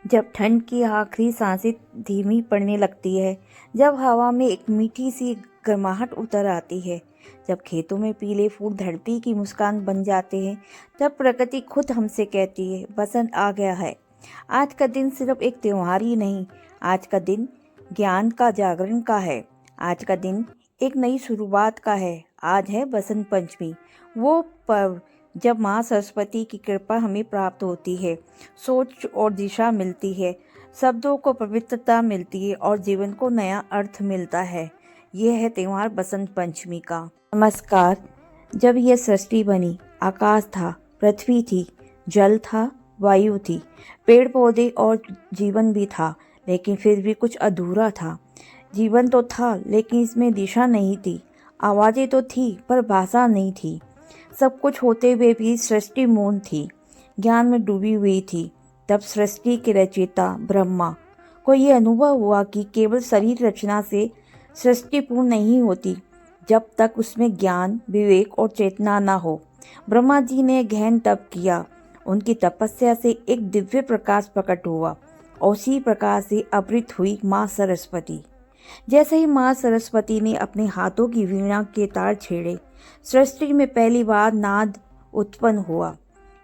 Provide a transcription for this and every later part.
जब ठंड की आखिरी सांसें धीमी पड़ने लगती है, जब हवा में एक मीठी सी गर्माहट उतर आती है, जब खेतों में पीले फूल धरती की मुस्कान बन जाते हैं, तब प्रकृति खुद हमसे कहती है बसंत आ गया है। आज का दिन सिर्फ एक त्योहार ही नहीं, आज का दिन ज्ञान का जागरण का है। आज का दिन एक नई शुरुआत का है। आज है बसंत पंचमी, वो पर्व जब माँ सरस्वती की कृपा हमें प्राप्त होती है, सोच और दिशा मिलती है, शब्दों को पवित्रता मिलती है और जीवन को नया अर्थ मिलता है। यह है त्योहार बसंत पंचमी का। नमस्कार। जब यह सृष्टि बनी, आकाश था, पृथ्वी थी, जल था, वायु थी, पेड़ पौधे और जीवन भी था, लेकिन फिर भी कुछ अधूरा था। जीवन तो था लेकिन इसमें दिशा नहीं थी, आवाज़ें तो थी पर भाषा नहीं थी। सब कुछ होते हुए भी सृष्टि मौन थी, ज्ञान में डूबी हुई थी। तब सृष्टि के रचयिता ब्रह्मा को ये अनुभव हुआ कि केवल शरीर रचना से सृष्टि पूर्ण नहीं होती जब तक उसमें ज्ञान, विवेक और चेतना न हो। ब्रह्मा जी ने गहन तप किया। उनकी तपस्या से एक दिव्य प्रकाश प्रकट हुआ और उसी प्रकाश से अवृत हुई माँ सरस्वती। जैसे ही माँ सरस्वती ने अपने हाथों की वीणा के तार छेड़े, सृष्टि में पहली बार नाद उत्पन्न हुआ।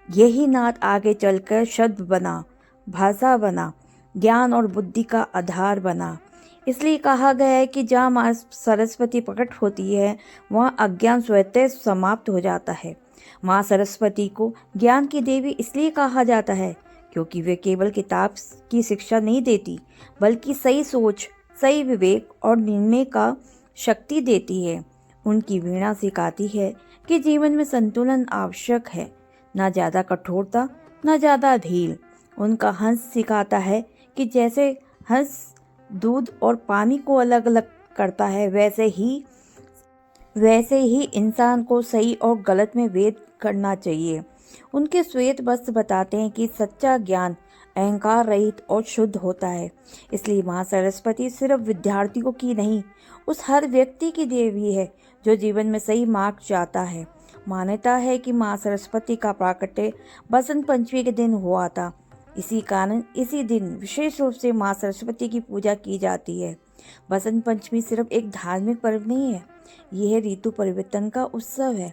यही नाद आगे चलकर शब्द बना, भाषा बना, ज्ञान और बुद्धि का आधार बना। इसलिए कहा गया है कि जहाँ माँ सरस्वती प्रकट होती है, वहाँ अज्ञान स्वतः समाप्त हो जाता है। माँ सरस्वती को ज्ञान की देवी इसलिए कहा जाता है क्योंकि वे केवल किताब की शिक्षा नहीं देती, बल्कि सही सोच, सही विवेक और निर्णय का शक्ति देती है। उनकी वीणा सिखाती है कि जीवन में संतुलन आवश्यक है, ना ज़्यादा कठोरता, ना ज़्यादा ढील। उनका हंस सिखाता है कि जैसे हंस दूध और पानी को अलग अलग करता है, वैसे ही इंसान को सही और गलत में भेद करना चाहिए। उनके श्वेत वस्त्र बताते हैं कि सच्चा ज्ञान अहंकार रहित और शुद्ध होता है। इसलिए माँ सरस्वती सिर्फ विद्यार्थियों की नहीं, उस हर व्यक्ति की देवी है जो जीवन में सही मार्ग चाहता है। मान्यता है कि माँ सरस्वती का प्राकट्य बसंत पंचमी के दिन हुआ था। इसी कारण इसी दिन विशेष रूप से माँ सरस्वती की पूजा की जाती है। बसंत पंचमी सिर्फ एक धार्मिक पर्व नहीं है, यह ऋतु परिवर्तन का उत्सव है।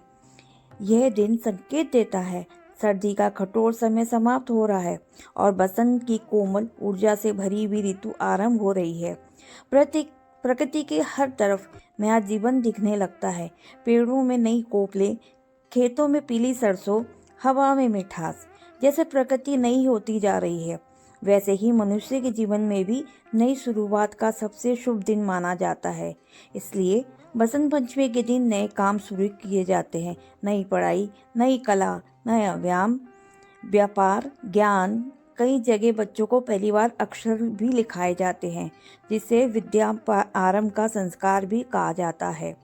यह दिन संकेत देता है सर्दी का कठोर समय समाप्त हो रहा है और बसंत की कोमल ऊर्जा से भरी हुई ऋतु आरंभ हो रही है। प्रकृति के हर तरफ नया जीवन दिखने लगता है। पेड़ों में नई कोपलें, खेतों में पीली सरसों, हवा में मिठास। जैसे प्रकृति नई होती जा रही है, वैसे ही मनुष्य के जीवन में भी नई शुरुआत का सबसे शुभ दिन माना जाता है। इसलिए बसंत पंचमी के दिन नए काम शुरू किए जाते हैं। नई पढ़ाई, नई कला, नया व्यापार, ज्ञान। कई जगह बच्चों को पहली बार अक्षर भी लिखाए जाते हैं, जिसे विद्या आरंभ का संस्कार भी कहा जाता है।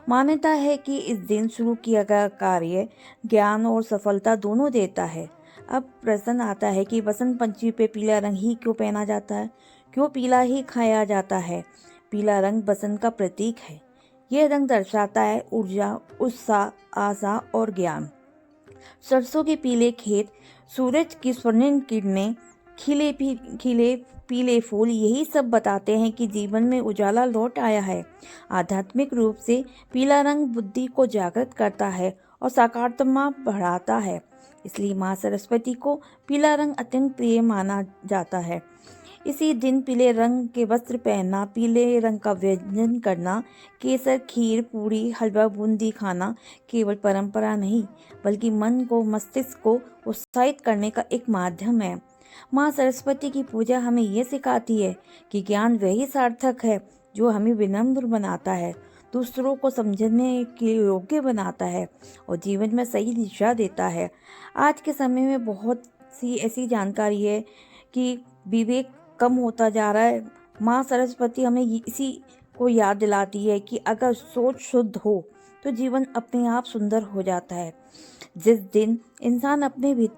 मान्यता है कि इस दिन शुरू किया गया कार्य ज्ञान और सफलता दोनों देता है। अब प्रश्न आता है कि बसंत पंचमी पे पीला रंग ही क्यों पहना जाता है, क्यों पीला ही खाया जाता है। पीला रंग बसंत का प्रतीक है। यह रंग दर्शाता है ऊर्जा, उत्साह, आशा और ज्ञान। सरसों के पीले खेत, सूरज की स्वर्णिम किरणें, खिले पीले फूल, यही सब बताते हैं कि जीवन में उजाला लौट आया है। आध्यात्मिक रूप से पीला रंग बुद्धि को जागृत करता है और सकारात्मक बढ़ाता है। इसलिए माँ सरस्वती को पीला रंग अत्यंत प्रिय माना जाता है। इसी दिन पीले रंग के वस्त्र पहनना, पीले रंग का व्यंजन करना, केसर, खीर, पूरी, हलवा, बूंदी खाना केवल परंपरा नहीं, बल्कि मन को, मस्तिष्क को उत्साहित करने का एक माध्यम है। माँ सरस्वती की पूजा हमें ये सिखाती है कि ज्ञान वही सार्थक है जो हमें विनम्र बनाता है, दूसरों को समझने के योग्य बनाता है और जीवन में सही दिशा देता है। आज के समय में बहुत सी ऐसी जानकारी है कि विवेक कम होता जा रहा है। माँ सरस्वती हमें इसी को याद दिलाती है कि अगर सोच शुद्ध हो तो जीवन अपने आप सुंदर हो जाता है। जिस दिन इंसान अपने